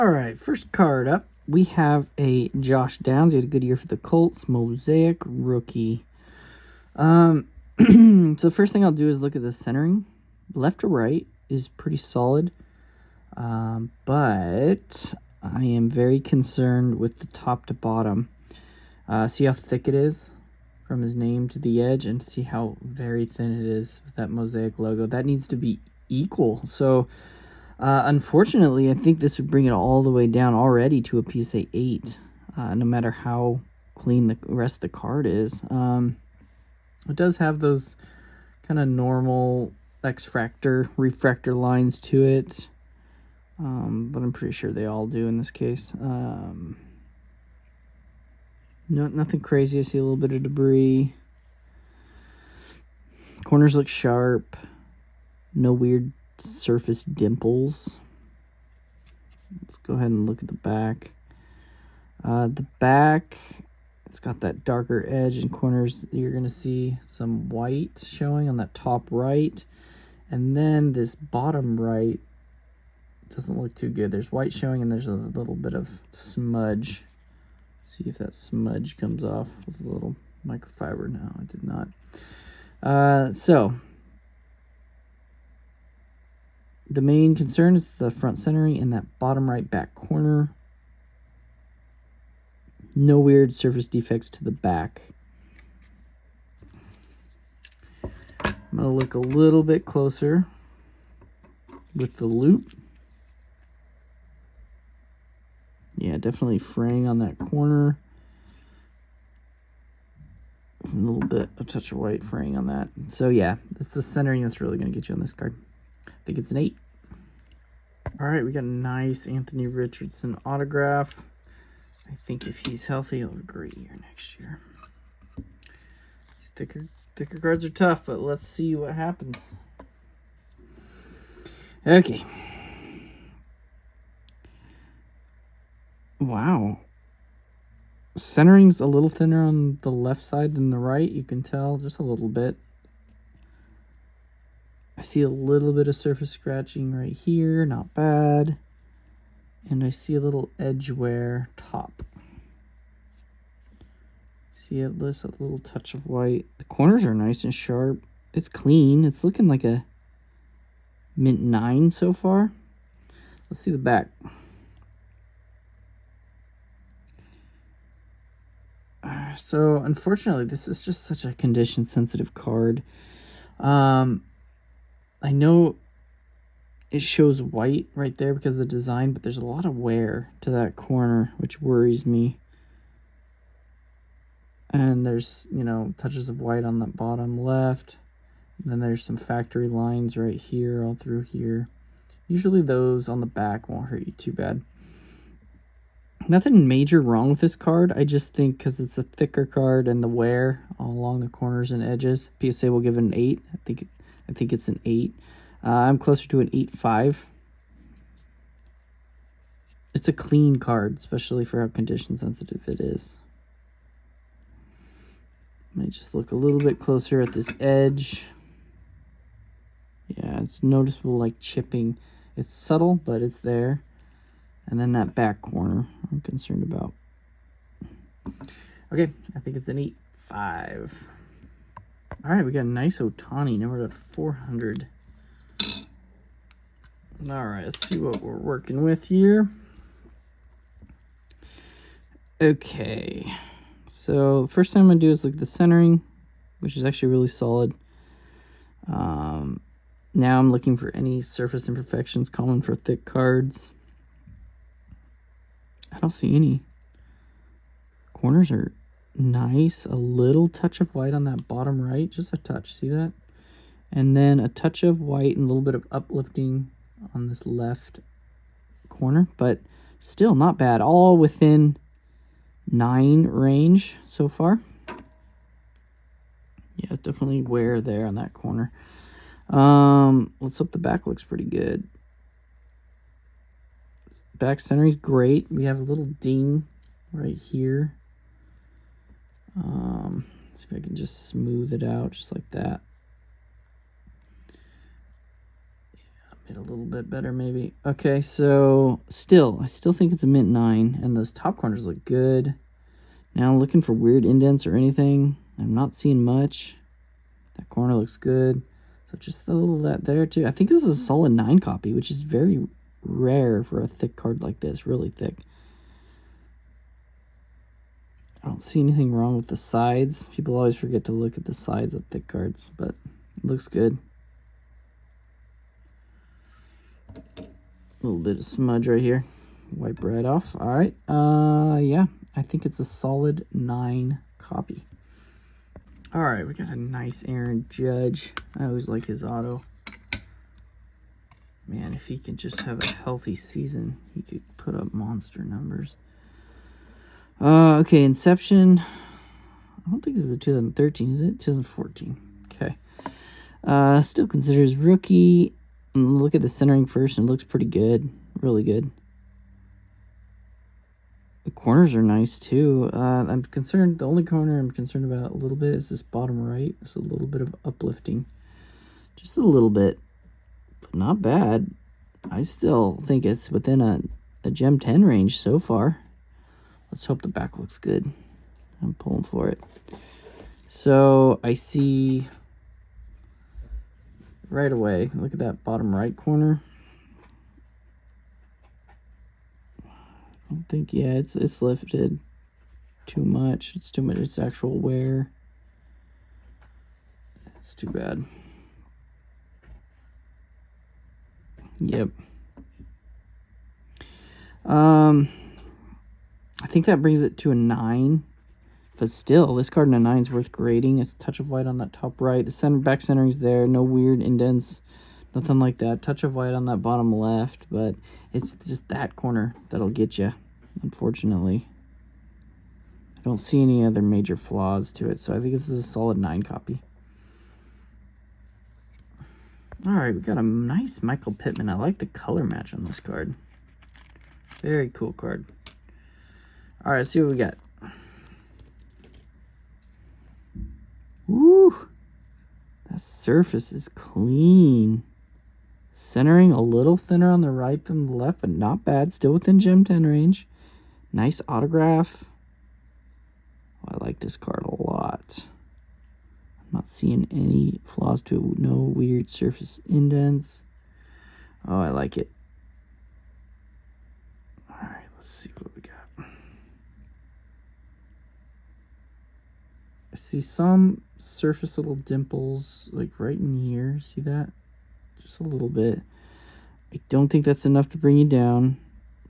All right, first card up, we have a Josh Downs. He had a good year for the Colts. Mosaic rookie. So the first thing I'll do is look at the centering. Left to right is pretty solid. But I am very concerned with the top to bottom. See how thick it is from his name to the edge, and see how very thin it is with that Mosaic logo. That needs to be equal. So unfortunately, I think this would bring it all the way down already to a PSA 8, no matter how clean the rest of the card is. It does have those kind of normal refractor lines to it, but I'm pretty sure they all do in this case. Nothing crazy. I see a little bit of debris. Corners look sharp. No weird surface dimples. Let's go ahead and look at the back. The back, it's got that darker edge and corners. You're going to see some white showing on that top right. And then this bottom right doesn't look too good. There's white showing and there's a little bit of smudge. See if that smudge comes off with a little microfiber. No, it did not. So the main concern is the front centering in that bottom right back corner. No weird surface defects to the back. I'm going to look a little bit closer with the loop. Yeah, definitely fraying on that corner. A little bit, a touch of white fraying on that. So yeah, it's the centering that's really going to get you on this card. I think it's an 8. All right, we got a nice Anthony Richardson autograph. I think if he's healthy, he'll have a great year next year. These thicker cards are tough, but let's see what happens. Okay. Wow. Centering's a little thinner on the left side than the right. You can tell just a little bit. I see a little bit of surface scratching right here. Not bad. And I see a little edge wear top. See it, this a little touch of white. The corners are nice and sharp. It's clean. It's looking like a mint 9 so far. Let's see the back. So unfortunately, this is just such a condition sensitive card. I know it shows white right there because of the design, but there's a lot of wear to that corner, which worries me. And there's, touches of white on the bottom left. And then there's some factory lines right here, all through here. Usually those on the back won't hurt you too bad. Nothing major wrong with this card. I just think because it's a thicker card and the wear all along the corners and edges, PSA will give it an 8. I think it's an 8. I'm closer to an 8.5. It's a clean card, especially for how condition sensitive it is. Let me just look a little bit closer at this edge. Yeah, it's noticeable like chipping. It's subtle, but it's there. And then that back corner I'm concerned about. Okay, I think it's an 8.5. All right, we got a nice Ohtani, number 400. All right, let's see what we're working with here. Okay, so the first thing I'm going to do is look at the centering, which is actually really solid. Now I'm looking for any surface imperfections common for thick cards. I don't see any. Corners are nice. A little touch of white on that bottom right. Just a touch. See that? And then a touch of white and a little bit of uplifting on this left corner. But still not bad. All within 9 range so far. Yeah, definitely wear there on that corner. Let's hope the back looks pretty good. Back centering is great. We have a little ding right here. Let's see if I can just smooth it out just like that. Yeah, Get a little bit better maybe. Okay, so I still think it's a mint 9, and those top corners look good. Now looking for weird indents or anything. I'm not seeing much. That corner looks good. So just a little of that there too. I think this is a solid 9 copy, which is very rare for a thick card like this, really thick. I don't see anything wrong with the sides. People always forget to look at the sides of thick cards, but it looks good. A little bit of smudge right here. Wipe right off. All right. Yeah, I think it's a solid 9 copy. All right, we got a nice Aaron Judge. I always like his auto. Man, if he can just have a healthy season, he could put up monster numbers. Okay, Inception. I don't think this is a 2013, is it? 2014. Okay. Still considers rookie. Look at the centering first, and it looks pretty good. Really good. The corners are nice, too. I'm concerned, the only corner I'm concerned about a little bit is this bottom right. It's a little bit of uplifting. Just a little bit. But not bad. I still think it's within a Gem 10 range so far. Let's hope the back looks good. I'm pulling for it. So I see right away, look at that bottom right corner. I don't think, yeah, it's lifted too much. It's too much. It's actual wear. It's too bad. Yep. I think that brings it to a 9. But still, this card in a 9 is worth grading. It's a touch of white on that top right. The back centering's there. No weird indents. Nothing like that. Touch of white on that bottom left. But it's just that corner that'll get you, unfortunately. I don't see any other major flaws to it. So I think this is a solid 9 copy. All right, we got a nice Michael Pittman. I like the color match on this card. Very cool card. All right, let's see what we got. Woo! That surface is clean. Centering a little thinner on the right than the left, but not bad. Still within Gem 10 range. Nice autograph. Oh, I like this card a lot. I'm not seeing any flaws to it. No weird surface indents. Oh, I like it. All right, let's see what we got. I see some surface little dimples, like right in here. See that? Just a little bit. I don't think that's enough to bring you down.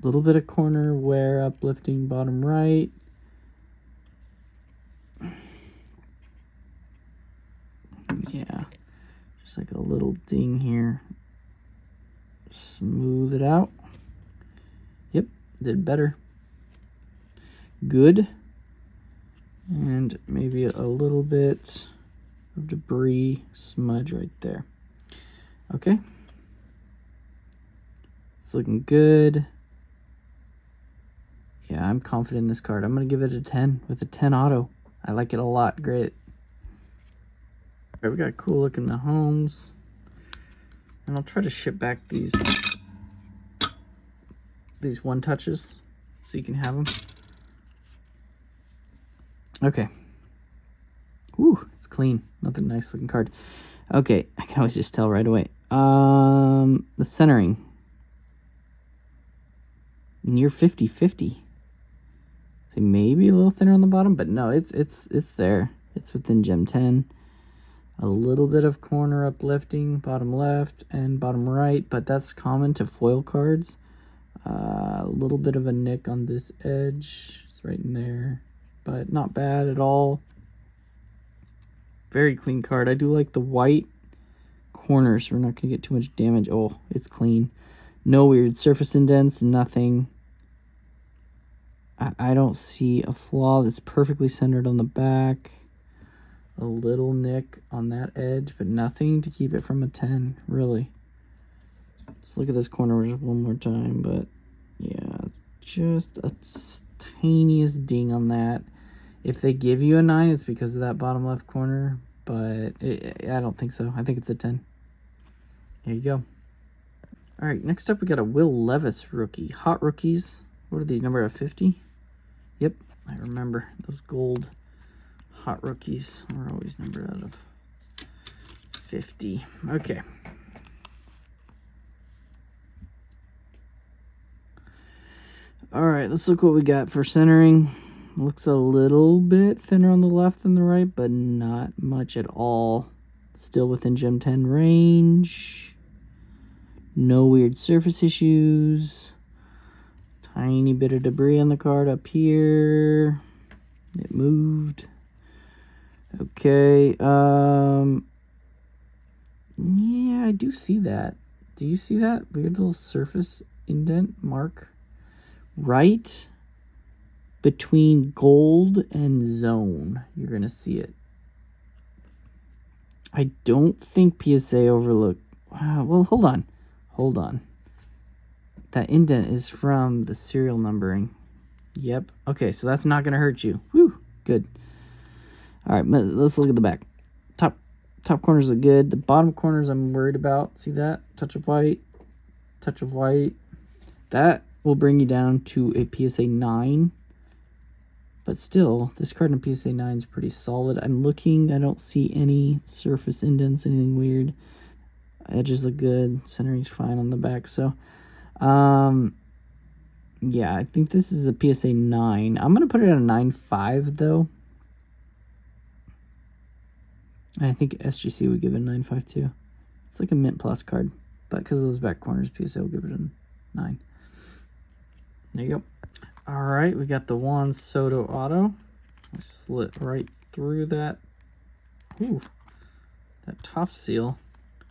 A little bit of corner wear, uplifting bottom right. Yeah, just like a little ding here. Smooth it out. Yep, did better. Good. And maybe a little bit of debris smudge right there. Okay. It's looking good. Yeah, I'm confident in this card. I'm going to give it a 10 with a 10 auto. I like it a lot. Great. All right, we got cool looking Mahomes. And I'll try to ship back these one touches so you can have them. Okay. Woo, it's clean. Another nice looking card. Okay, I can always just tell right away. The centering. Near 50-50. So maybe a little thinner on the bottom, but no, it's there. It's within Gem 10. A little bit of corner uplifting, bottom left and bottom right, but that's common to foil cards. A little bit of a nick on this edge. It's right in there. But not bad at all. Very clean card. I do like the white corners, so we're not going to get too much damage. Oh, it's clean. No weird surface indents, nothing. I don't see a flaw. That's perfectly centered on the back. A little nick on that edge, but nothing to keep it from a 10, really. Just look at this corner one more time, but yeah, it's just a tiniest ding on that. If they give you a 9, it's because of that bottom left corner, but I don't think so. I think it's a 10. Here you go. All right, next up we got a Will Levis rookie. Hot rookies. What are these, numbered at 50? Yep, I remember those gold hot rookies are always numbered out of 50. Okay. All right, let's look what we got for centering. Looks a little bit thinner on the left than the right, but not much at all. Still within Gem 10 range. No weird surface issues. Tiny bit of debris on the card up here. It moved. Okay. Yeah, I do see that. Do you see that weird little surface indent mark? Right between gold and zone, you're going to see it. I don't think PSA overlook. Well, hold on. Hold on. That indent is from the serial numbering. Yep. Okay, so that's not going to hurt you. Whew. Good. All right, let's look at the back. Top corners look good. The bottom corners I'm worried about. See that? Touch of white. Touch of white. That will bring you down to a PSA 9. But still, this card in PSA 9 is pretty solid. I'm looking. I don't see any surface indents, anything weird. Edges look good. Centering's fine on the back. So, yeah, I think this is a PSA 9. I'm going to put it at a 9.5, though. And I think SGC would give it a 9.5, too. It's like a Mint Plus card. But because of those back corners, PSA will give it a 9. There you go. All right, we got the Juan Soto auto. I slit right through that. Ooh, that top seal.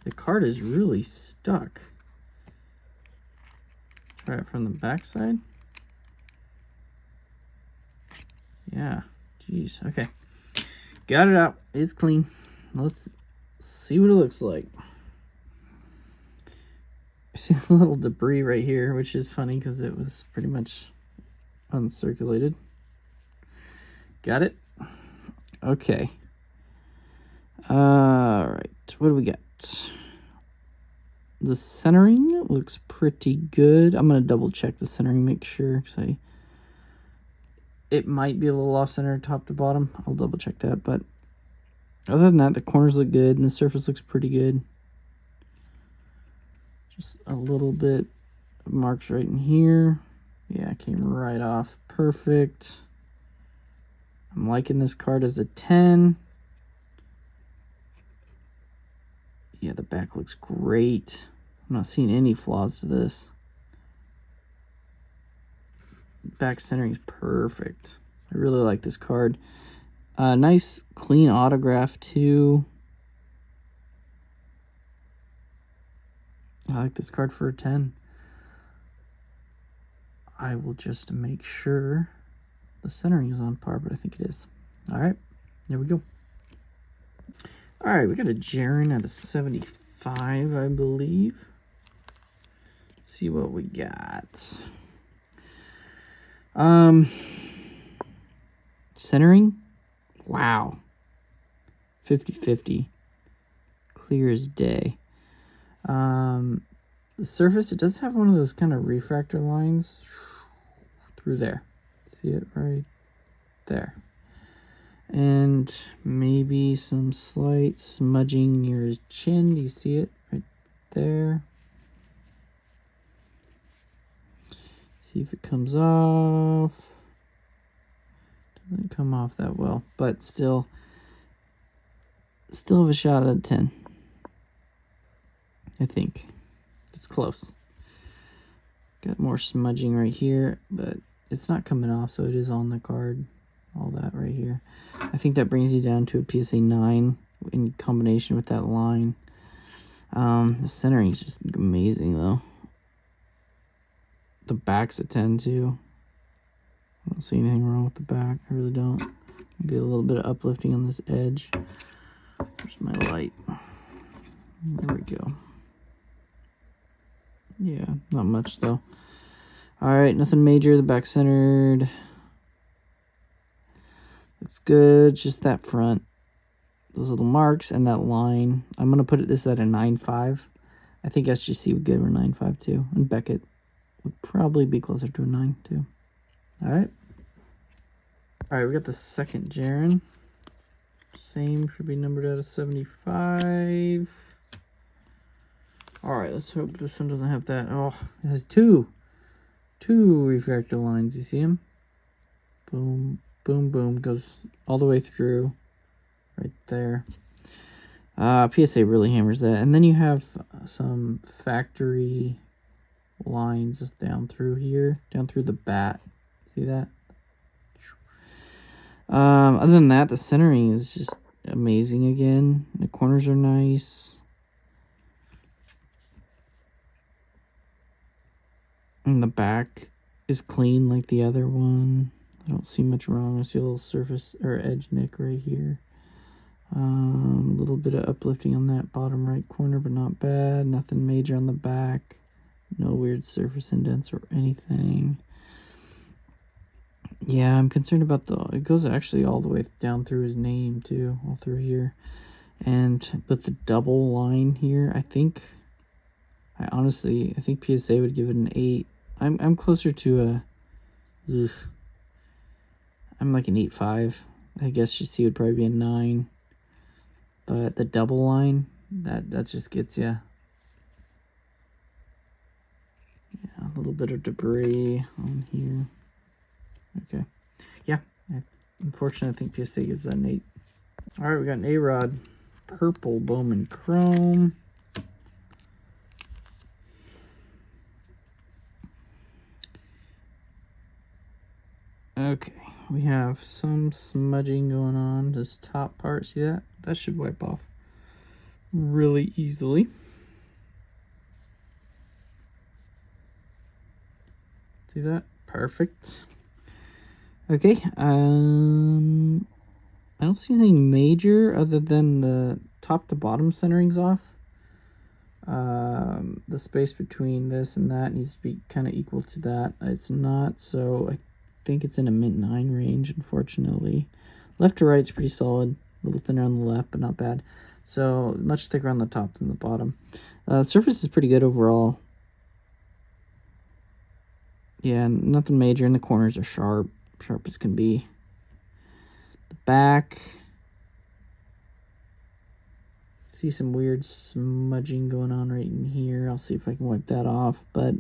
The card is really stuck. Try it from the back side. Yeah, jeez. Okay, got it out. It's clean. Let's see what it looks like. I see a little debris right here, which is funny because it was pretty much uncirculated. Got it? Okay. All right. What do we got? The centering looks pretty good. I'm going to double check the centering, make sure. Because it might be a little off center top to bottom. I'll double check that. But other than that, the corners look good and the surface looks pretty good. Just a little bit of marks right in here. Yeah, it came right off. Perfect. I'm liking this card as a 10. Yeah, the back looks great. I'm not seeing any flaws to this. Back centering is perfect. I really like this card. Nice, clean autograph, too. I like this card for a 10. I will just make sure the centering is on par, but I think it is. All right, there we go. All right, we got a Jaren at a 75, I believe. Let's see what we got. Centering, wow. 50-50, clear as day. The surface, it does have one of those kind of refractor lines through there. See it right there. And maybe some slight smudging near his chin. Do you see it right there? See if it comes off. Doesn't come off that well, but still have a shot at a 10. I think it's close. Got more smudging right here, but it's not coming off, so it is on the card. All that right here. I think that brings you down to a PSA 9 in combination with that line. The centering is just amazing, though. The back's a 10, too. I don't see anything wrong with the back. I really don't. Maybe a little bit of uplifting on this edge. Where's my light? There we go. Yeah, not much, though. All right, nothing major. The back centered. Looks good. Just that front. Those little marks and that line. I'm going to put this at a 9.5. I think SGC would give her 9.5 too, and Beckett would probably be closer to a 9 too. All right. All right, we got the second Jaren. Same, should be numbered out of 75. All right, let's hope this one doesn't have that. Oh, it has two refractor lines. You see them? Boom, boom, boom. Goes all the way through right there. PSA really hammers that. And then you have some factory lines down through here, down through the bat. See that? Other than that, the centering is just amazing again. The corners are nice. And the back is clean like the other one. I don't see much wrong. I see a little surface or edge nick right here. A little bit of uplifting on that bottom right corner, but not bad. Nothing major on the back. No weird surface indents or anything. Yeah, I'm concerned about it goes actually all the way down through his name too, all through here. And with the double line here, I think PSA would give it an 8. I'm closer to I'm like an 8.5. I guess GC would probably be a 9. But the double line, that just gets you. Yeah, a little bit of debris on here. Okay. Yeah. Unfortunately, I think PSA gives that an 8. All right, we got an A-Rod. Purple Bowman Chrome. Okay, we have some smudging going on. This top part, see that? That should wipe off really easily. See that? Perfect. Okay, I don't see anything major other than the top to bottom centering's off. The space between this and that needs to be kind of equal to that. It's not, so I think it's in a mint 9 range, unfortunately. Left to right's pretty solid. A little thinner on the left, but not bad. So much thicker on the top than the bottom. Surface is pretty good overall. Yeah, nothing major, and the corners are sharp as can be. The back, see some weird smudging going on right in here. I'll see if I can wipe that off, but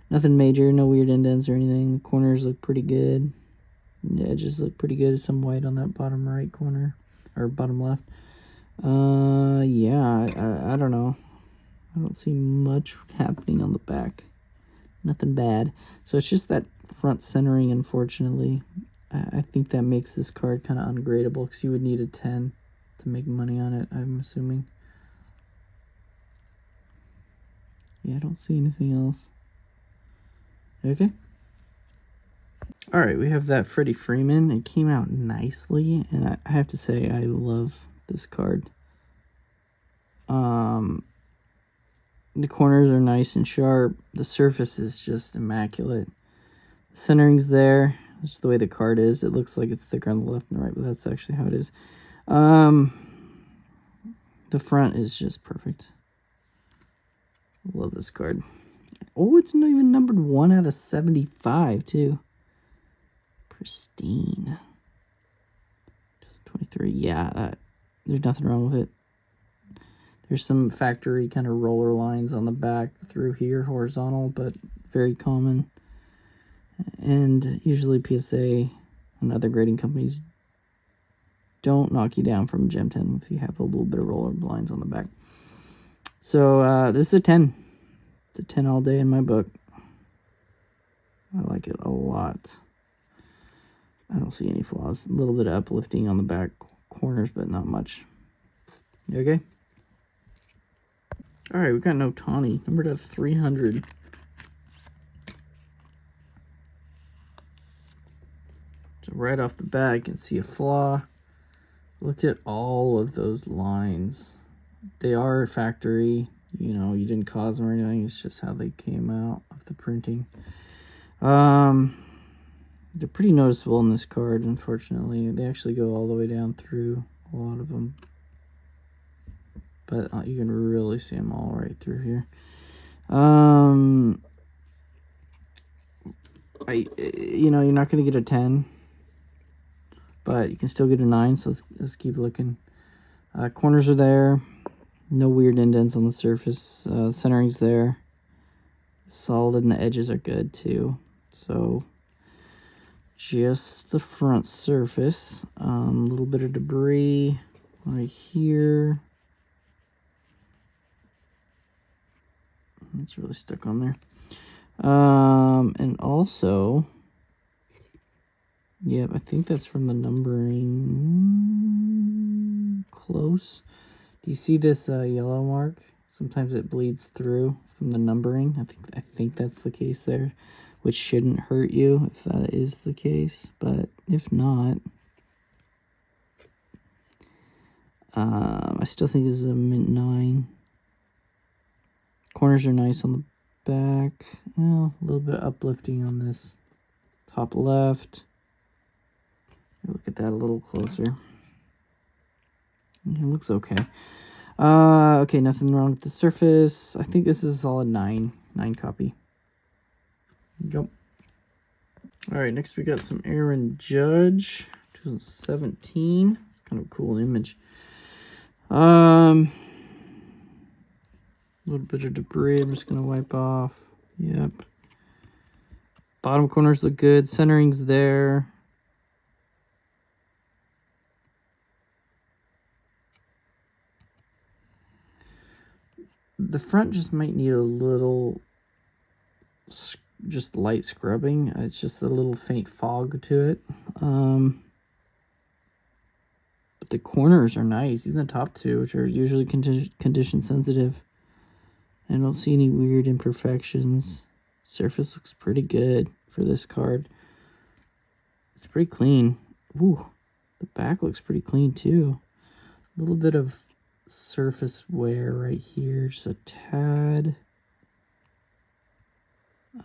nothing major, no weird indents or anything. The corners look pretty good. The edges look pretty good. Some white on that bottom right corner, or bottom left. Yeah, I don't know. I don't see much happening on the back. Nothing bad. So it's just that front centering, unfortunately. I think that makes this card kind of ungradable because you would need a 10 to make money on it, I'm assuming. Yeah, I don't see anything else. Okay. All right, we have that Freddie Freeman. It came out nicely, and I have to say I love this card. The corners are nice and sharp. The surface is just immaculate. The centering's there. That's the way the card is. It looks like it's thicker on the left and the right, but that's actually how it is. The front is just perfect. Love this card. Oh, it's not even numbered 1 out of 75 too. Pristine. Just 23. Yeah, there's nothing wrong with it. There's some factory kind of roller lines on the back through here, horizontal, but very common. And usually PSA and other grading companies don't knock you down from Gem 10 if you have a little bit of roller lines on the back. So this is a 10. It's a 10 all day in my book. I like it a lot. I don't see any flaws. A little bit of uplifting on the back corners, but not much. You okay? All right, we got an Otani, numbered at 300. So right off the bat, you can see a flaw. Look at all of those lines. They are factory. You know, you didn't cause them or anything. It's just how they came out of the printing. They're pretty noticeable in this card, unfortunately. They actually go all the way down through a lot of them. but you can really see them all right through here. You know, you're not going to get a 10, but you can still get a 9, so let's keep looking. Corners are there. No weird indents on the surface. Centering's there. Solid, and the edges are good too. So just the front surface. A little bit of debris right here. It's really stuck on there. And also, yep, I think that's from the numbering. Close. Do you see this yellow mark? Sometimes it bleeds through from the numbering. I think that's the case there, which shouldn't hurt you if that is the case. But if not, I still think this is a mint 9. Corners are nice on the back. Well, a little bit uplifting on this top left. Look at that a little closer. It looks okay. Okay, nothing wrong with the surface. I think this is a solid 9 copy. Yep. All right, next we got some Aaron Judge, 2017. Kind of a cool image. A little bit of debris I'm just gonna wipe off. Yep. Bottom corners look good. Centering's there. The front just might need a little, just light scrubbing. It's just a little faint fog to it. But the corners are nice. Even the top two, which are usually condition sensitive. I don't see any weird imperfections. Surface looks pretty good for this card. It's pretty clean. Ooh, the back looks pretty clean too. A little bit of surface wear right here, just a tad.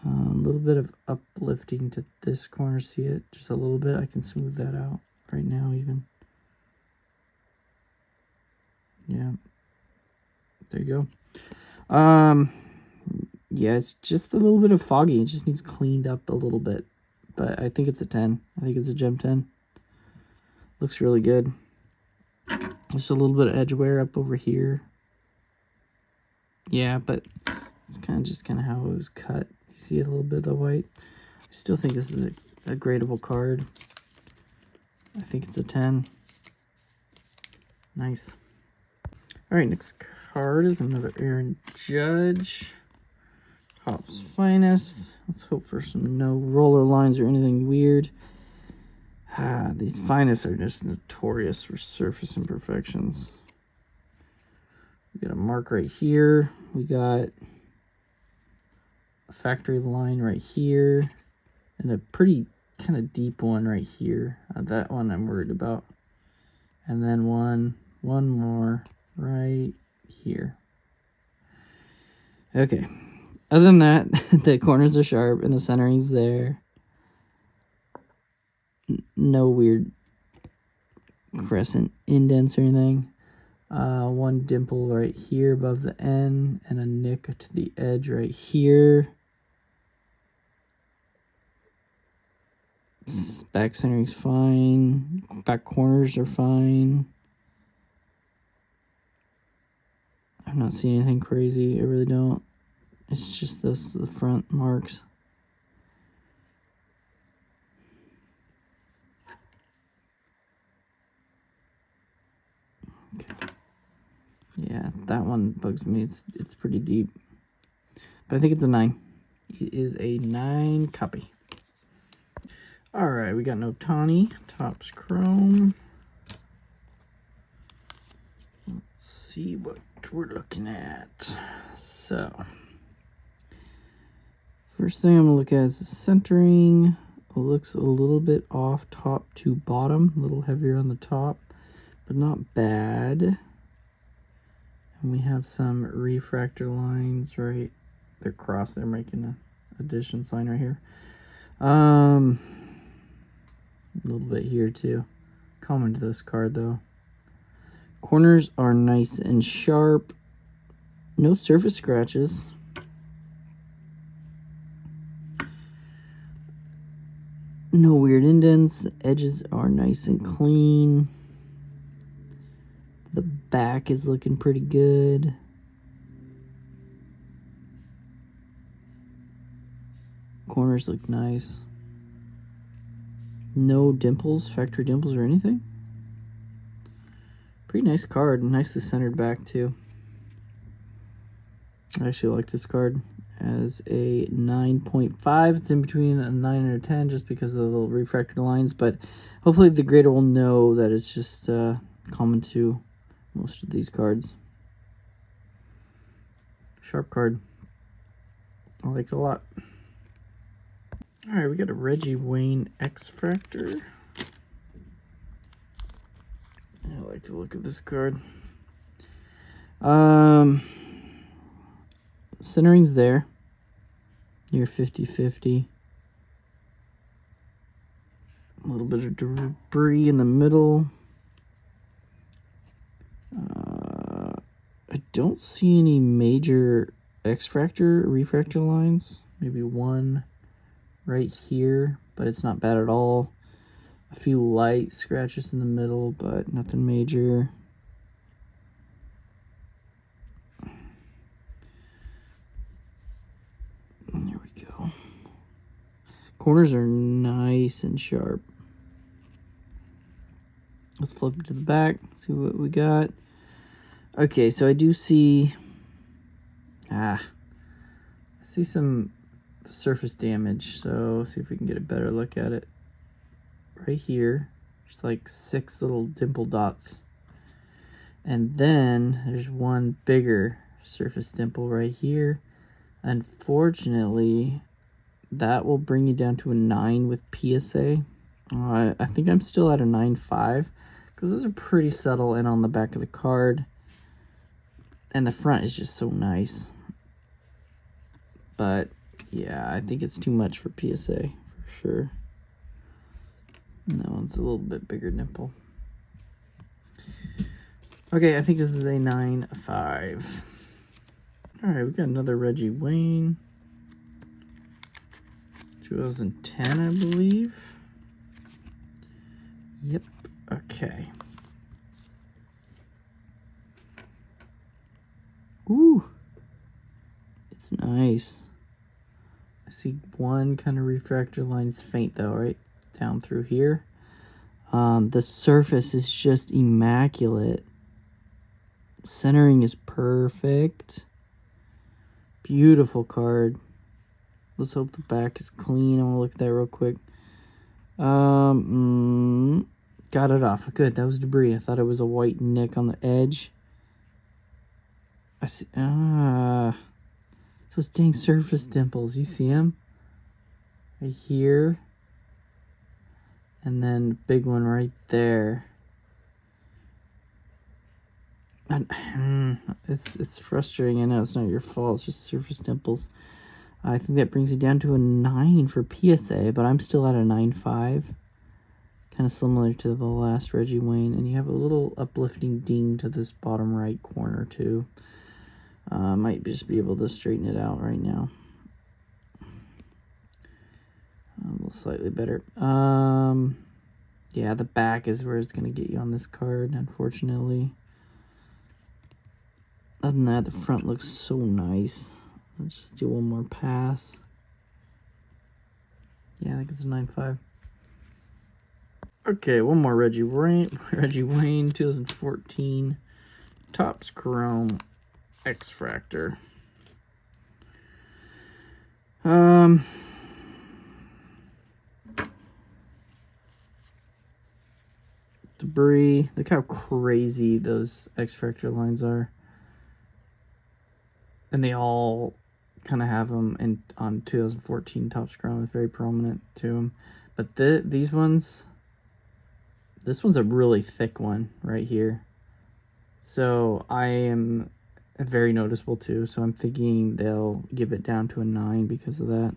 A little bit of uplifting to this corner. See it? Just a little bit. I can smooth that out right now even. Yeah. There you go. Yeah, it's just a little bit of foggy. It just needs cleaned up a little bit. But I think it's a 10. I think it's a gem 10. Looks really good. Just a little bit of edge wear up over here. Yeah, but it's kind of how it was cut. You see a little bit of the white. I still think this is a gradable card. I think it's a 10. Nice. All right, next card is another Aaron Judge. Topps Finest. Let's hope for some no roller lines or anything weird. These Finest are just notorious for surface imperfections. We got a mark right here. We got a factory line right here. And a pretty kind of deep one right here. That one I'm worried about. And then one more right here. Okay. Other than that, the corners are sharp and the centering's there. No weird crescent indents or anything. One dimple right here above the N and a nick to the edge right here. Back centering's fine. Back corners are fine. I'm not seeing anything crazy. I really don't. It's just the front marks. Okay. Yeah, that one bugs me. It's pretty deep. But I think it's a 9. It is a 9 copy. All right, we got no Tawny. Topps Chrome. Let's see what we're looking at. So, first thing I'm going to look at is the centering. It looks a little bit off top to bottom. A little heavier on the top, but not bad. And we have some refractor lines right. They're crossed. They're making an addition sign right here. A little bit here too. Common to this card though. Corners are nice and sharp. No surface scratches. No weird indents. The edges are nice and clean. The back is looking pretty good. Corners look nice. No dimples, factory dimples or anything. Pretty nice card. Nicely centered back too. I actually like this card as a 9.5. It's in between a 9 and a 10 just because of the little refractor lines, but hopefully the grader will know that it's just common to most of these cards. Sharp card. I like it a lot. Alright, we got a Reggie Wayne X-Fractor. I like the look of this card. Centering's there. Near 50-50. A little bit of debris in the middle. I don't see any major X-Fractor, refractor lines. Maybe one right here, but it's not bad at all. A few light scratches in the middle, but nothing major. There we go. Corners are nice and sharp. Let's flip it to the back, see what we got. Okay, so I do see... I see some surface damage, so see if we can get a better look at it. Right here, there's like 6 little dimple dots. And then there's one bigger surface dimple right here. Unfortunately, that will bring you down to a 9 with PSA. I think I'm still at a 9.5 because those are pretty subtle and on the back of the card. And the front is just so nice. But yeah, I think it's too much for PSA for sure. And that one's a little bit bigger dimple. Okay, I think this is a 9.5. All right, we got another Reggie Wayne. 2010, I believe. Yep, okay. Ooh, it's nice. I see one kind of refractor line. It's faint though, right? Down through here. The surface is just immaculate. Centering is perfect. Beautiful card. Let's hope the back is clean. I want to look at that real quick. Got it off. Good, that was debris. I thought it was a white nick on the edge. I see. Those dang surface dimples. You see them? Right here. And then big one right there. And it's frustrating. I know it's not your fault. It's just surface dimples. I think that brings it down to a 9 for PSA, but I'm still at a 9.5. Kind of similar to the last Reggie Wayne. And you have a little uplifting ding to this bottom right corner too. Might just be able to straighten it out right now. A little slightly better. Yeah, the back is where it's going to get you on this card, unfortunately. Other than that, the front looks so nice. Let's just do one more pass. Yeah, I think it's a 9.5. Okay, one more Reggie Wayne 2014 Topps Chrome X-Fractor. Debris. Look how crazy those X-Fractor lines are. And they all kind of have them on 2014 Topps Chrome. It's very prominent to them. But these ones, this one's a really thick one right here. So I am very noticeable too. So I'm thinking they'll give it down to a 9 because of that.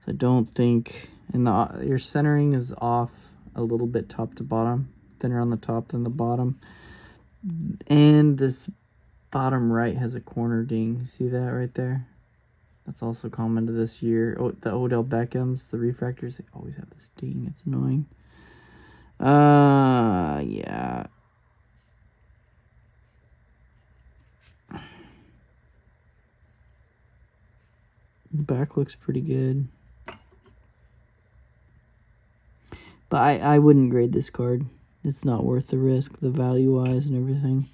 So I don't think, and your centering is off a little bit top to bottom, thinner on the top than the bottom. And this bottom right has a corner ding. See that right there? That's also common to this year. Oh, the Odell Beckhams, the refractors, they always have this ding. It's annoying. Yeah. Back looks pretty good. But I wouldn't grade this card. It's not worth the risk, the value-wise and everything.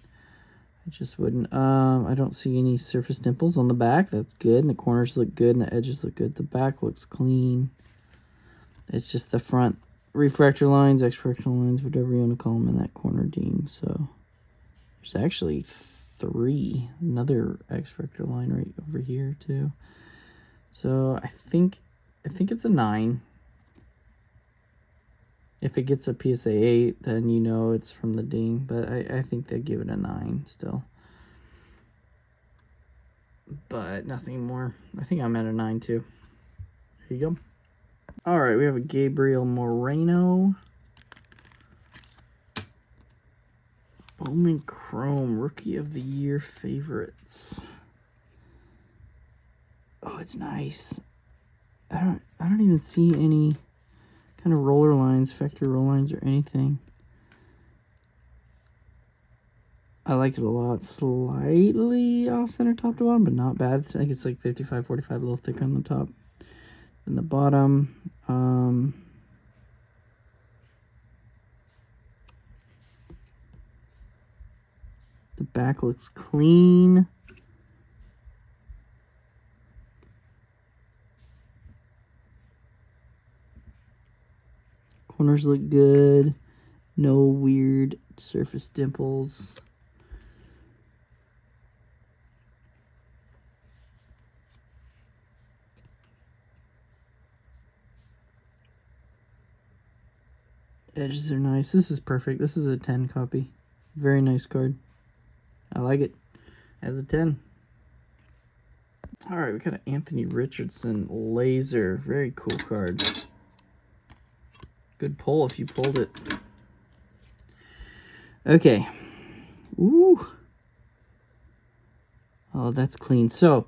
I just wouldn't. I don't see any surface dimples on the back. That's good. And the corners look good and the edges look good. The back looks clean. It's just the front refractor lines, extractor lines, whatever you want to call them, in that corner ding. So there's actually 3. Another extractor line right over here too. So I think it's a 9. If it gets a PSA 8, then you know it's from the ding. But I think they give it a 9 still. But nothing more. I think I'm at a 9 too. Here you go. All right, we have a Gabriel Moreno. Bowman Chrome, Rookie of the Year favorites. Oh, it's nice. I don't even see any kind of roller lines, factory roll lines or anything. I like it a lot. Slightly off center top to bottom, but not bad. I think it's like 55, 45, a little thicker on the top than the bottom. The back looks clean. Corners look good. No weird surface dimples. Edges are nice. This is perfect. This is a 10 copy. Very nice card. I like it. As a 10. All right, we got an Anthony Richardson Laser. Very cool card. Good pull if you pulled it. Okay. Ooh. Oh, that's clean. So,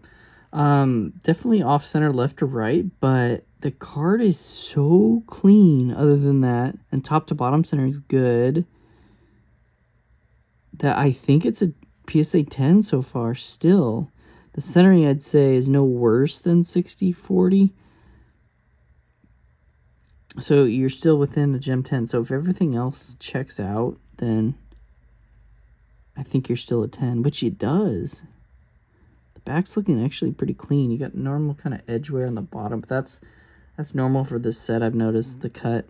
definitely off center left to right, but the card is so clean other than that. And top to bottom center is good. That I think it's a PSA 10 so far still. The centering, I'd say, is no worse than 60-40. So you're still within the Gem 10. So if everything else checks out, then I think you're still a 10, which it does. The back's looking actually pretty clean. You got normal kind of edge wear on the bottom, but that's normal for this set. I've noticed the cut.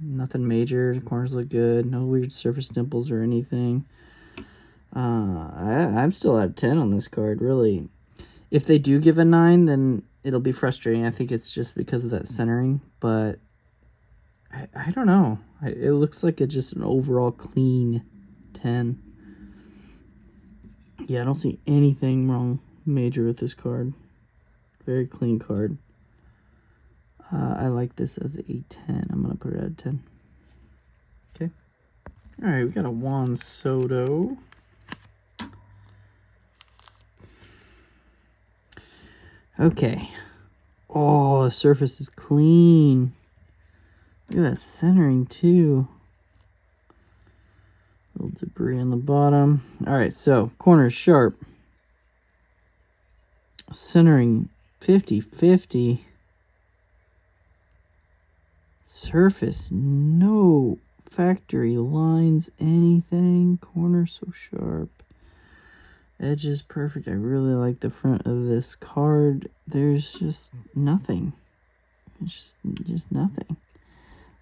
Nothing major. The corners look good. No weird surface dimples or anything. I'm still at 10 on this card, really. If they do give a 9, then it'll be frustrating. I think it's just because of that centering, but I don't know. It looks like it's just an overall clean 10. Yeah, I don't see anything wrong major with this card. Very clean card. I like this as a 10. I'm going to put it at a 10. Okay. All right, we got a Juan Soto. Okay. Oh, the surface is clean. Look at that centering, too. Little debris on the bottom. All right, so corners sharp. Centering 50-50. Surface, no factory lines, anything. Corner so sharp. Edges perfect. I really like the front of this card. There's just nothing. It's just nothing.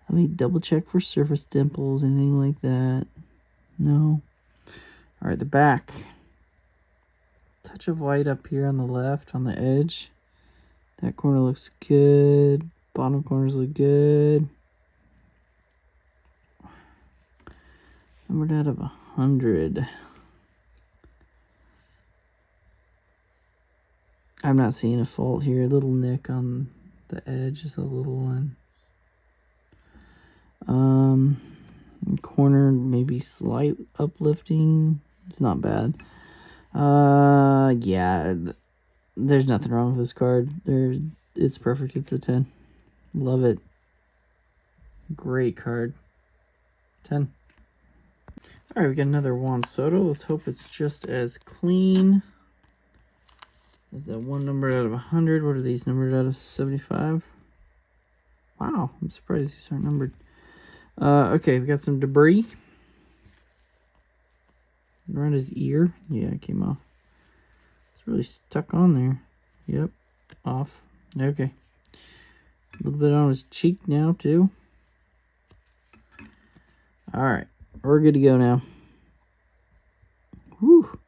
Let me double check for surface dimples, anything like that. No. All right, the back. Touch of white up here on the left, on the edge. That corner looks good. Bottom corners look good. Numbered out of 100. I'm not seeing a fault here. A little nick on the edge is a little one. Corner, maybe slight uplifting. It's not bad. Yeah, there's nothing wrong with this card. It's perfect. It's a 10. Love it. Great card. 10. All right, we got another Juan Soto. Let's hope it's just as clean as that one number out of 100. What are these numbered out of 75? Wow, I'm surprised these aren't numbered. Okay, we got some debris around his ear. Yeah, it came off. It's really stuck on there. Yep, off. Okay. A little bit on his cheek now, too. All right, we're good to go now. Whew.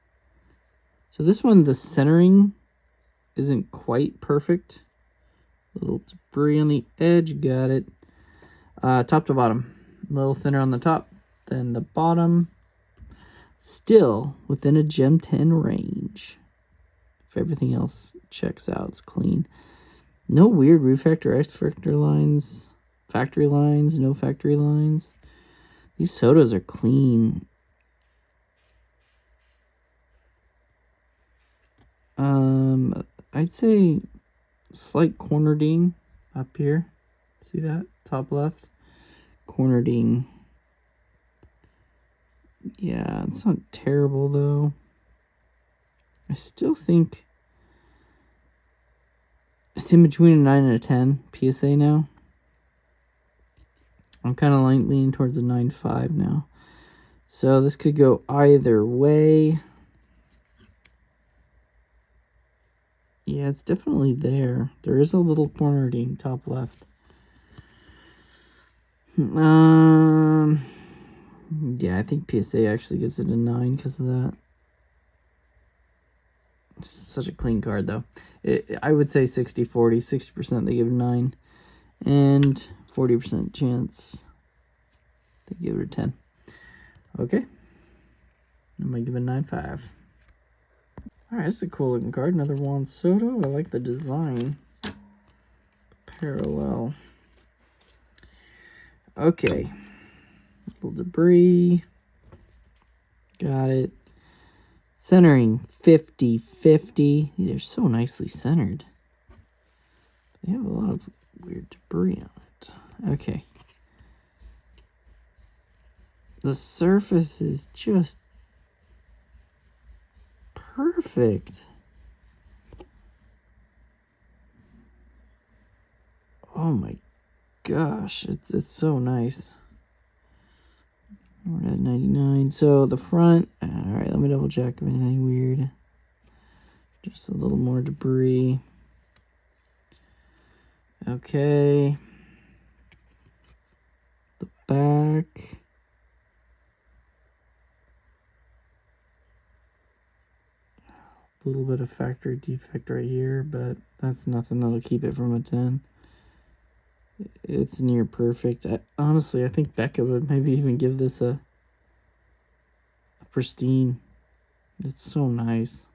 So this one, the centering isn't quite perfect. A little debris on the edge, got it. Top to bottom, a little thinner on the top than the bottom. Still within a Gem 10 range. If everything else checks out, it's clean. No weird refactor, X-factor lines, factory lines, no factory lines. These Sotos are clean. I'd say slight corner ding up here. See that? Top left. Corner ding. Yeah, it's not terrible though. I still think it's in between a 9 and a 10 PSA now. I'm kind of leaning towards a 9.5 now. So this could go either way. Yeah, it's definitely there. There is a little corner ding top left. Yeah, I think PSA actually gives it a 9 because of that. It's such a clean card, though. I would say 60-40. 60% they give it a 9. And 40% chance they give it a 10. Okay. I'm going to give it a 9.5. Alright, this is a cool looking card. Another Juan Soto. I like the design. Parallel. Okay. Little debris. Got it. Centering 50-50. These are so nicely centered. They have a lot of weird debris on it. Okay. The surface is just perfect. Oh my gosh, it's so nice. We're at 99. So the front, all right, let me double check if anything weird. Just a little more debris. Okay. The back. A little bit of factory defect right here, but that's nothing that'll keep it from a 10. It's near perfect. Honestly, I think Becca would maybe even give this a pristine. It's so nice.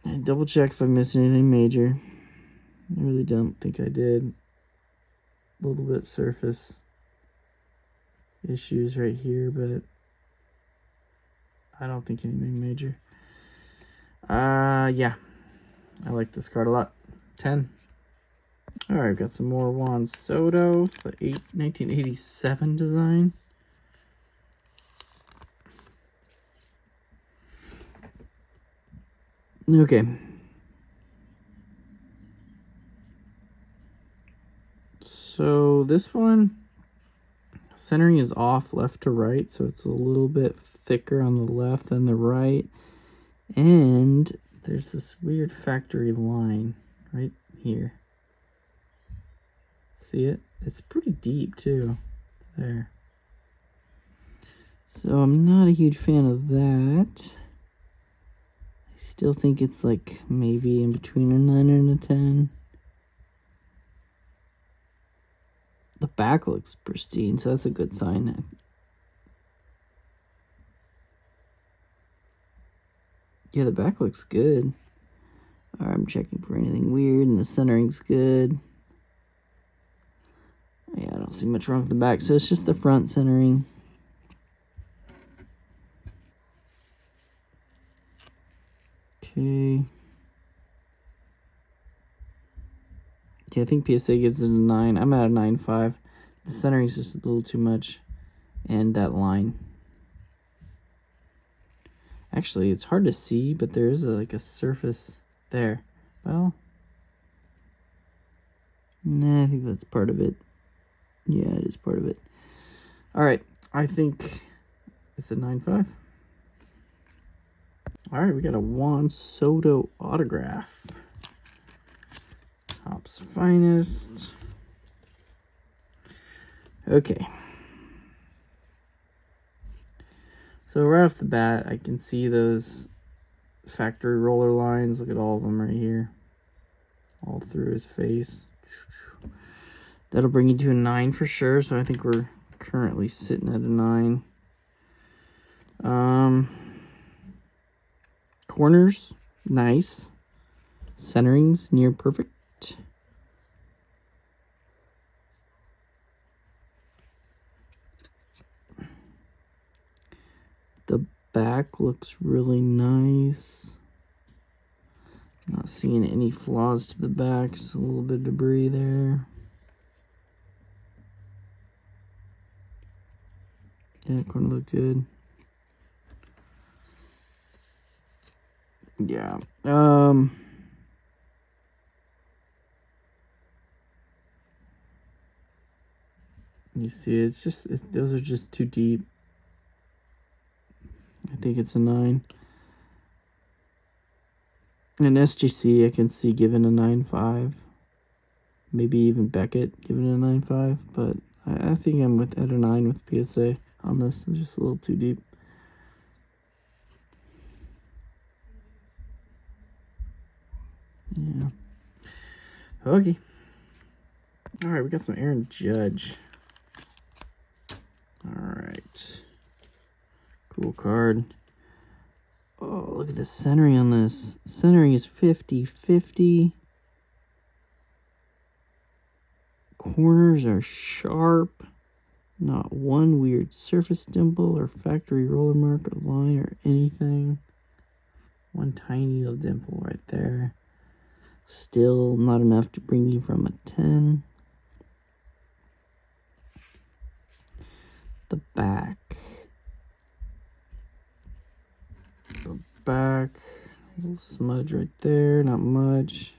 And double check if I missed anything major. I really don't think I did. A little bit surface issues right here, but I don't think anything major. Yeah. I like this card a lot. 10. All right, got some more Juan Soto. It's the 1987 design. Okay. So this one, centering is off left to right, so it's a little bit thicker on the left than the right. And there's this weird factory line right here. See it? It's pretty deep too. There. So I'm not a huge fan of that. I still think it's like maybe in between a 9 and a 10. The back looks pristine, so that's a good sign. Yeah, the back looks good. All right, I'm checking for anything weird, and the centering's good. Yeah, I don't see much wrong with the back. So it's just the front centering. Okay. Okay, I think PSA gives it a 9. I'm at a 9.5. The centering's just a little too much. And that line. Actually, it's hard to see, but there is like a surface there. Well, nah, I think that's part of it. Yeah, it is part of it. All right, I think it's a 9.5. All right, we got a Juan Soto autograph. Topps Finest. Okay. So right off the bat, I can see those factory roller lines. Look at all of them right here. All through his face. That'll bring you to a 9 for sure. So I think we're currently sitting at a 9. Corners, nice. Centering's near perfect. The back looks really nice. Not seeing any flaws to the back. Just a little bit of debris there. Yeah, corner look good. Yeah. You see, it's just those are just too deep. I think it's a 9. And SGC, I can see given a 9.5. Maybe even Beckett given a 9.5. But I think I'm at a 9 with PSA on this. It's just a little too deep. Yeah. Okay. All right, we got some Aaron Judge. All right. Cool card. Oh, look at the centering on this. Centering is 50-50. Corners are sharp. Not one weird surface dimple or factory roller mark or line or anything. One tiny little dimple right there. Still not enough to bring you from a 10. The back. The back. A little smudge right there. Not much.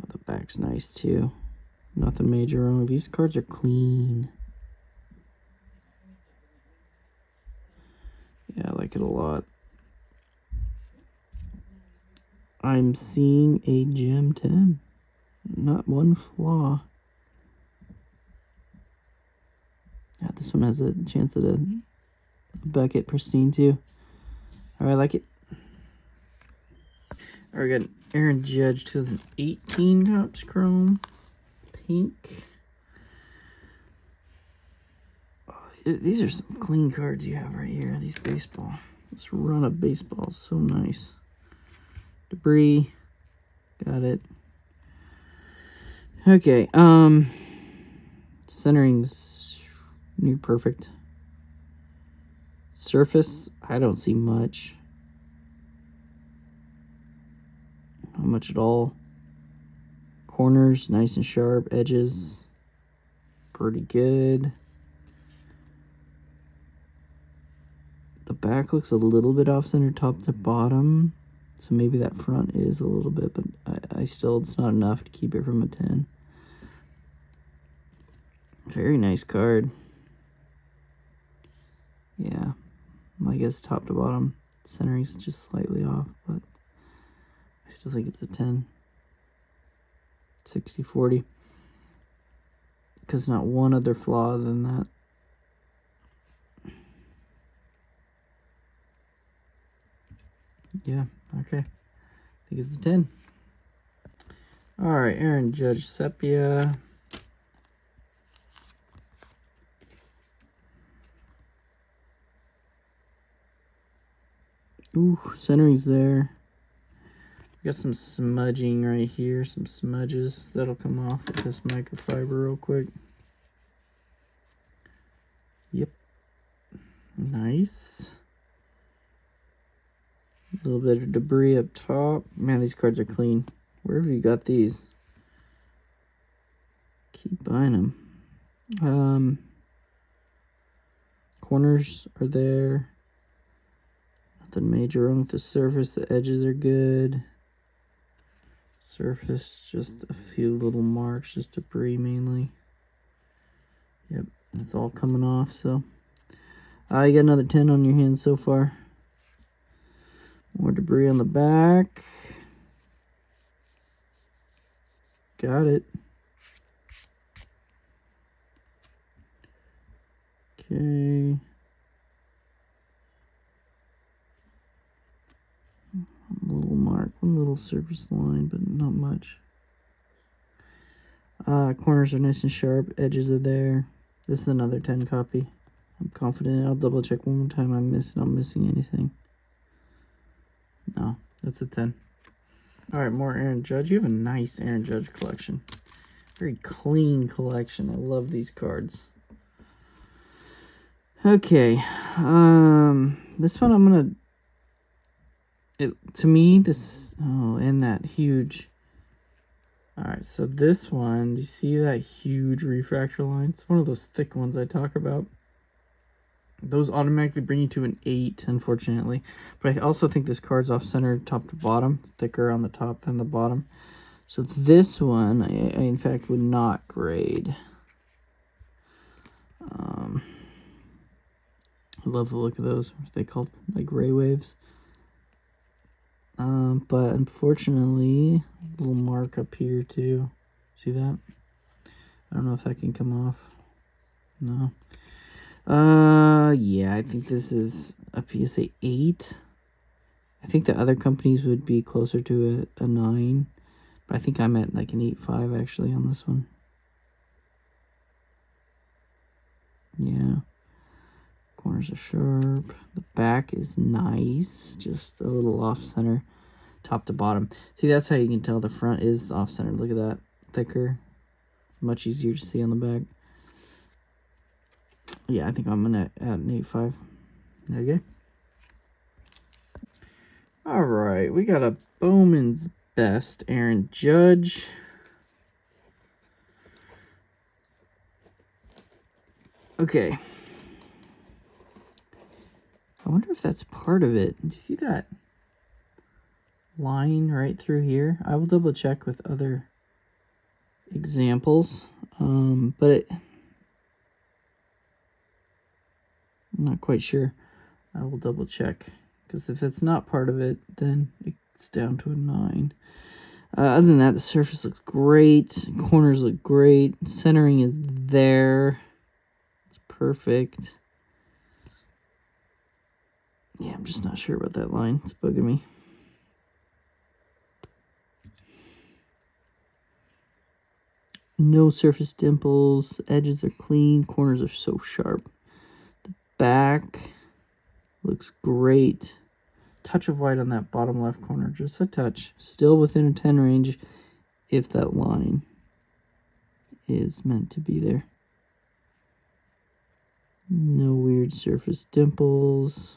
Oh, the back's nice too. Nothing major wrong. These cards are clean. Yeah, I like it a lot. I'm seeing a gem 10. Not one flaw. Yeah, this one has a chance at a Beckett pristine too. All right, I like it. All right, we got Aaron Judge 2018 Topps Chrome. Pink. Oh, these are some clean cards you have right here. These baseball. This run of baseball is so nice. Debris. Got it. Okay, centering's near perfect. Surface, I don't see much. Not much at all. Corners, nice and sharp. Edges, pretty good. The back looks a little bit off center top to bottom. So maybe that front is a little bit, but I still, it's not enough to keep it from a 10. Very nice card. Yeah, I guess top to bottom. Centering's just slightly off, but I still think it's a 10. 60-40. Because not one other flaw than that. Yeah, okay. I think it's a 10. All right, Aaron Judge Sepia. Ooh, centering's there. We got some smudging right here, some smudges that'll come off with this microfiber real quick. Yep. Nice. A little bit of debris up top. Man, these cards are clean. Where have you got these? Keep buying them. Corners are there. Nothing major wrong with the surface. The edges are good. Surface, just a few little marks, just debris mainly. Yep, it's all coming off, so. You got another 10 on your hands so far. More debris on the back. Got it. Okay. One little mark, one little surface line, but not much. Corners are nice and sharp. Edges are there. This is another 10 copy. I'm confident. I'll double check one more time. I'm not missing anything. No, that's a 10. All right, more Aaron Judge. You have a nice Aaron Judge collection. Very clean collection. I love these cards. Okay. This one I'm gonna. To me, this. Oh, and that huge. All right, so this one. Do you see that huge refractor line? It's one of those thick ones I talk about. Those automatically bring you to an 8, unfortunately. But I also think this card's off-center top to bottom. Thicker on the top than the bottom. So this one, I in fact would not grade. I love the look of those. What are they called? Like ray waves. But unfortunately, a little mark up here too. See that? I don't know if that can come off. No. Yeah, I think this is a PSA 8. I think the other companies would be closer to a 9. But I think I'm at like an 8.5 actually on this one. Yeah. Corners are sharp. The back is nice. Just a little off-center, top to bottom. See, that's how you can tell the front is off-center. Look at that. Thicker. Much easier to see on the back. Yeah, I think I'm going to add an 8.5. Okay. All right. We got a Bowman's Best Aaron Judge. Okay. I wonder if that's part of it. Do you see that line right through here? I will double check with other examples. But I'm not quite sure. I will double check. Because if it's not part of it, then it's down to a 9. Other than that, the surface looks great. Corners look great. Centering is there. It's perfect. Yeah, I'm just not sure about that line. It's bugging me. No surface dimples. Edges are clean. Corners are so sharp. The back looks great. Touch of white on that bottom left corner. Just a touch. Still within a 10 range if that line is meant to be there. No weird surface dimples.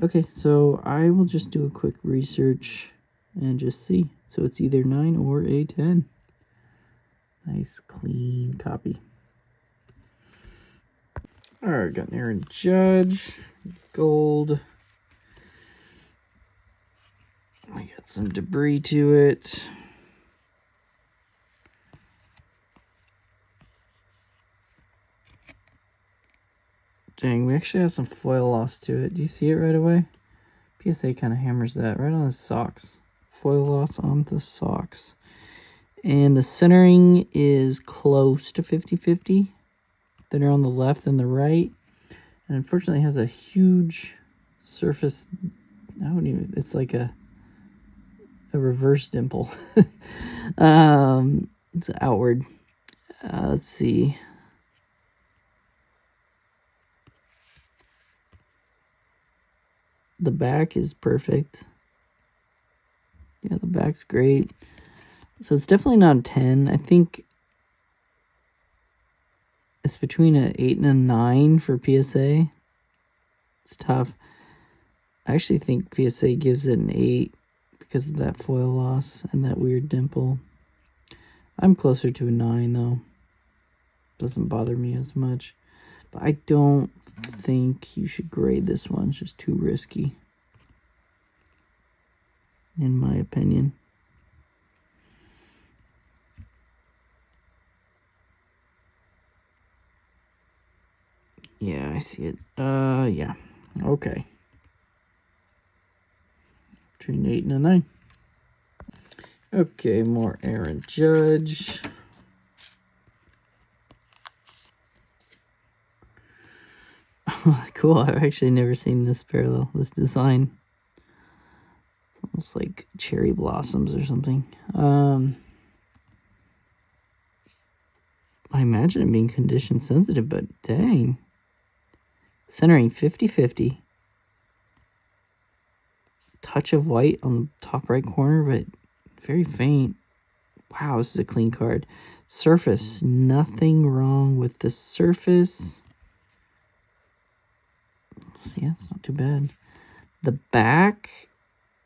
Okay, so I will just do a quick research and just see. So it's either 9 or a 10. Nice, clean copy. All right, got an Aaron Judge, gold. I got some debris to it. Dang, we actually have some foil loss to it. Do you see it right away? PSA kind of hammers that right on the socks. Foil loss on the socks. And the centering is close to 50-50. Thinner on the left than the right. And unfortunately it has a huge surface. I wouldn't even, it's like a reverse dimple. It's outward. Let's see. The back is perfect. Yeah, the back's great. So it's definitely not a 10. I think It's between an 8 and a 9 for PSA. It's tough. I actually think PSA gives it an 8 because of that foil loss and that weird dimple. I'm closer to a 9 though. Doesn't bother me as much. But I don't think you should grade this one. It's just too risky, in my opinion. Yeah, I see it. Yeah. Okay. Between 8 and a 9. Okay, more Aaron Judge. Cool. I've actually never seen this parallel, this design. It's almost like cherry blossoms or something. I imagine it being condition sensitive, but dang. Centering 50-50. Touch of white on the top right corner, but very faint. Wow, this is a clean card. Surface, nothing wrong with the surface. See, that's not too bad. The back,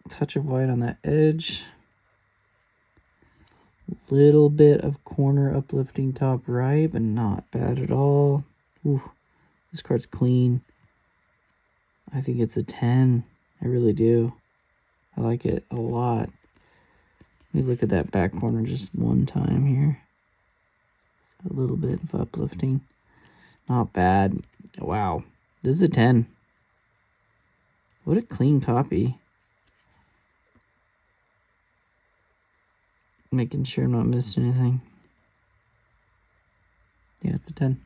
touch of white on that edge. Little bit of corner uplifting top right, but not bad at all. Ooh, this card's clean. I think it's a 10. I really do. I like it a lot. Let me look at that back corner just one time here. A little bit of uplifting. Not bad. Wow. This is a 10. What a clean copy. Making sure I'm not missing anything. Yeah, it's a 10.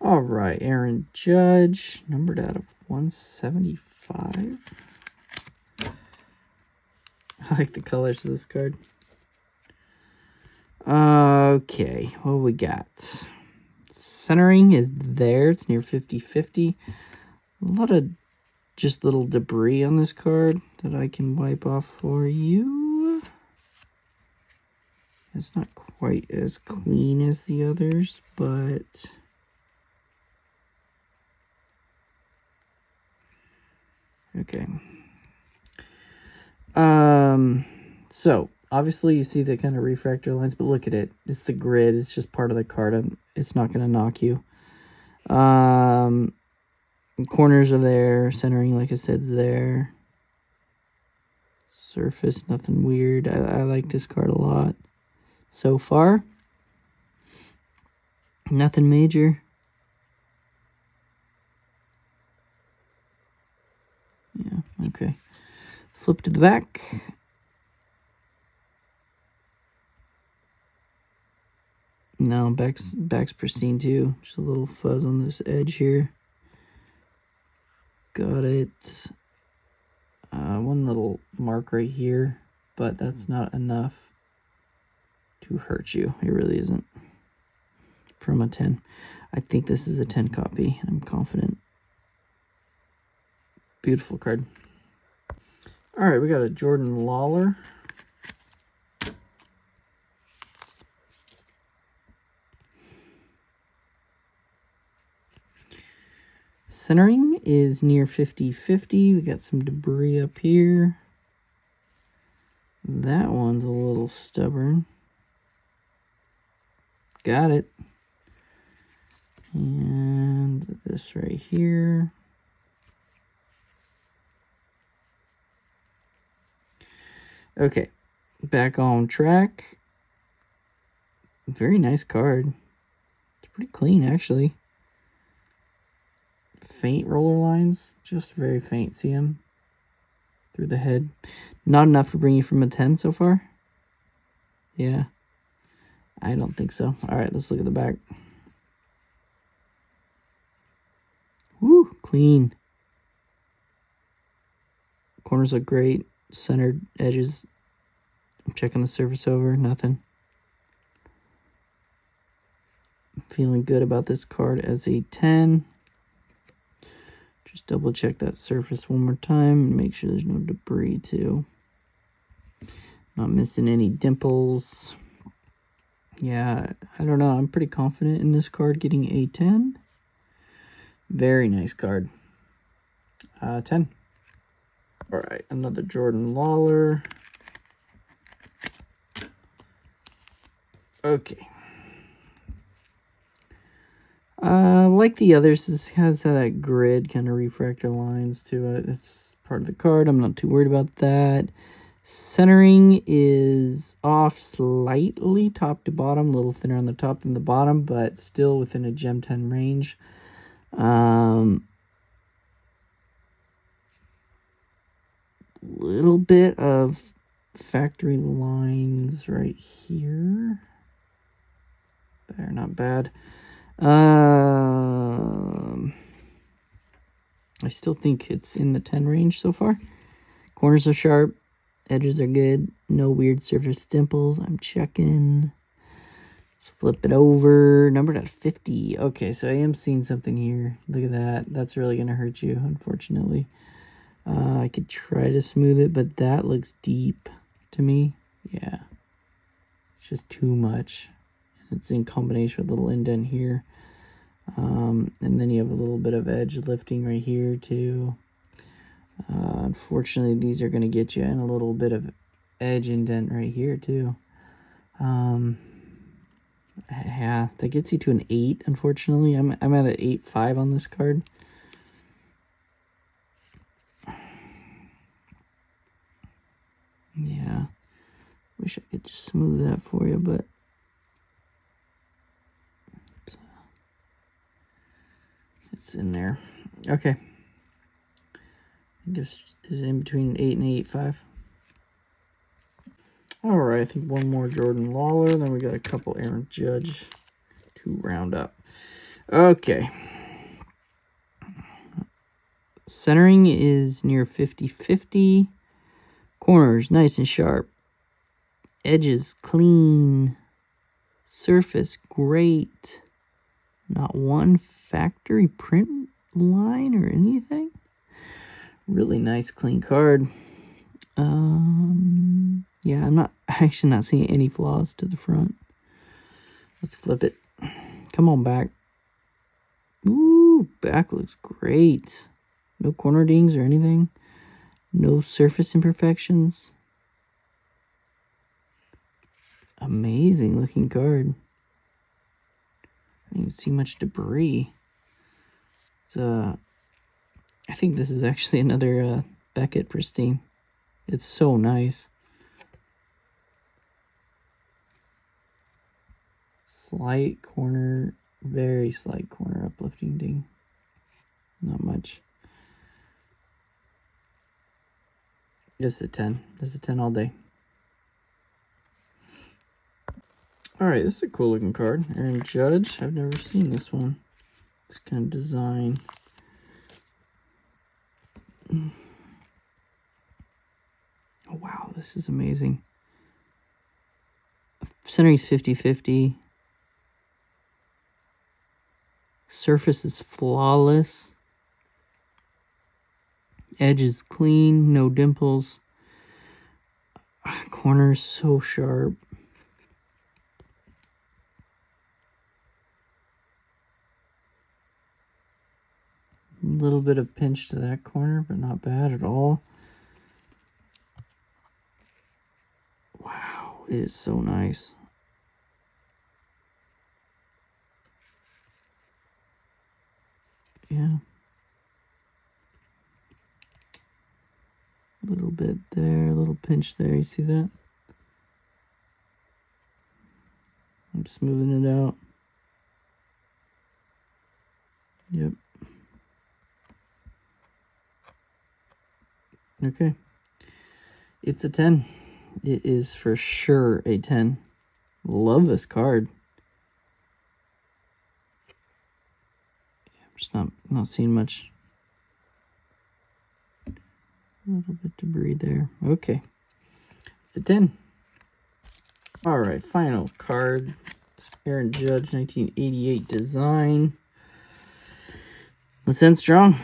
All right, Aaron Judge, numbered out of 175. I like the colors of this card. Okay, what we got? Centering is there. It's near 50-50. A lot of just little debris on this card that I can wipe off for you. It's not quite as clean as the others, but okay. So obviously you see the kind of refractor lines, but look at it. It's the grid. It's just part of the card. It's not going to knock you. Corners are there. Centering, like I said, is there. Surface, nothing weird. I like this card a lot. So far, nothing major. Yeah, okay. Flip to the back. No, back's pristine too. Just a little fuzz on this edge here. Got it. One little mark right here, but that's not enough to hurt you. It really isn't. From a 10. I think this is a 10 copy. I'm confident. Beautiful card. All right, we got a Jordan Lawler. Centering is near 50-50. We got some debris up here. That one's a little stubborn. Got it. And this right here. Okay, back on track. Very nice card. It's pretty clean, actually. Faint roller lines, just very faint. See them through the head. Not enough to bring you from a 10 so far. Yeah, I don't think so. All right, let's look at the back. Woo, clean. Corners look great. Centered edges. I'm checking the surface over. Nothing. I'm feeling good about this card as a 10. Just double check that surface one more time and make sure there's no debris too. Not missing any dimples. Yeah, I don't know. I'm pretty confident in this card getting a 10. Very nice card. 10. All right, another Jordan Lawler. Okay. Like the others, this has that grid kind of refractor lines to it. It's part of the card. I'm not too worried about that. Centering is off slightly top to bottom, a little thinner on the top than the bottom, but still within a Gem 10 range. Little bit of factory lines right here. They're not bad. I still think it's in the 10 range so far. Corners are sharp. Edges are good. No weird surface dimples. I'm checking. Let's flip it over. Numbered at 50. Okay, so I am seeing something here. Look at that. That's really going to hurt you, unfortunately. I could try to smooth it, but that looks deep to me. Yeah. It's just too much. It's in combination with a little indent here. And then you have a little bit of edge lifting right here too. Unfortunately, these are going to get you in a little bit of edge indent right here too. Yeah, that gets you to an 8, unfortunately. I'm at an 8.5 on this card. Yeah. Wish I could just smooth that for you, but it's in there. Okay. I guess is in between an 8 and 8.5. All right, I think one more Jordan Lawler. Then we got a couple Aaron Judge to round up. Okay. Centering is near 50-50. Corners nice and sharp. Edges clean. Surface great. Not one factory print line or anything. Really nice clean card. Yeah, I'm actually not seeing any flaws to the front. Let's flip it. Come on, back. Ooh, back looks great. No corner dings or anything. No surface imperfections. Amazing looking card. I didn't even see much debris. It's I think this is actually another Beckett Pristine. It's so nice. Slight corner, very slight corner uplifting ding. Not much. This is a 10. This is a 10 all day. All right, this is a cool looking card. Aaron Judge. I've never seen this one. This kind of design. Oh, wow, this is amazing. Centering is 50-50. Surface is flawless. Edge is clean, no dimples. Corners so sharp. A little bit of pinch to that corner, but not bad at all. Wow, it is so nice. Yeah. A little bit there, a little pinch there. You see that? I'm smoothing it out. Yep. Okay. It's a 10. It is for sure a 10. Love this card. I'm just not seeing much. A little bit debris there. Okay. It's a 10. All right, final card. Aaron Judge, 1988 design. Let's end strong.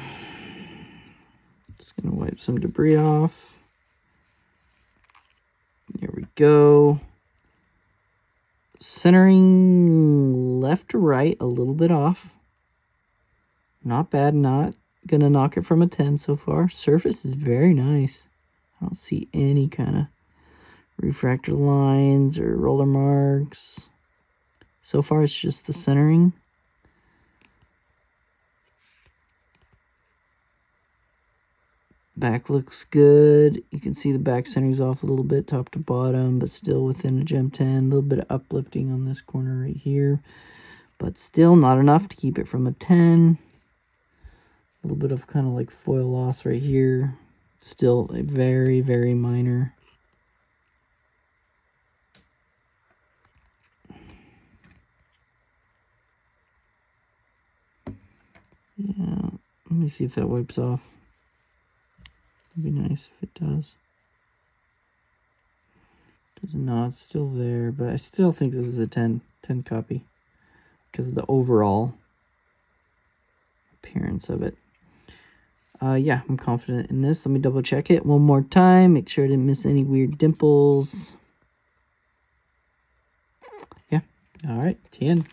Just going to wipe some debris off. There we go. Centering left to right, a little bit off. Not bad, not gonna knock it from a 10 so far. Surface is very nice. I don't see any kind of refractor lines or roller marks. So far, it's just the centering. Back looks good. You can see the back centering's off a little bit, top to bottom, but still within a gem 10. A little bit of uplifting on this corner right here, but still not enough to keep it from a 10. A little bit of kind of like foil loss right here. Still a very, very minor. Yeah, let me see if that wipes off. It'd be nice if it does. Does not, it's still there, but I still think this is a 10 copy because of the overall appearance of it. Yeah, I'm confident in this. Let me double check it one more time. Make sure I didn't miss any weird dimples. Yeah, all right, 10.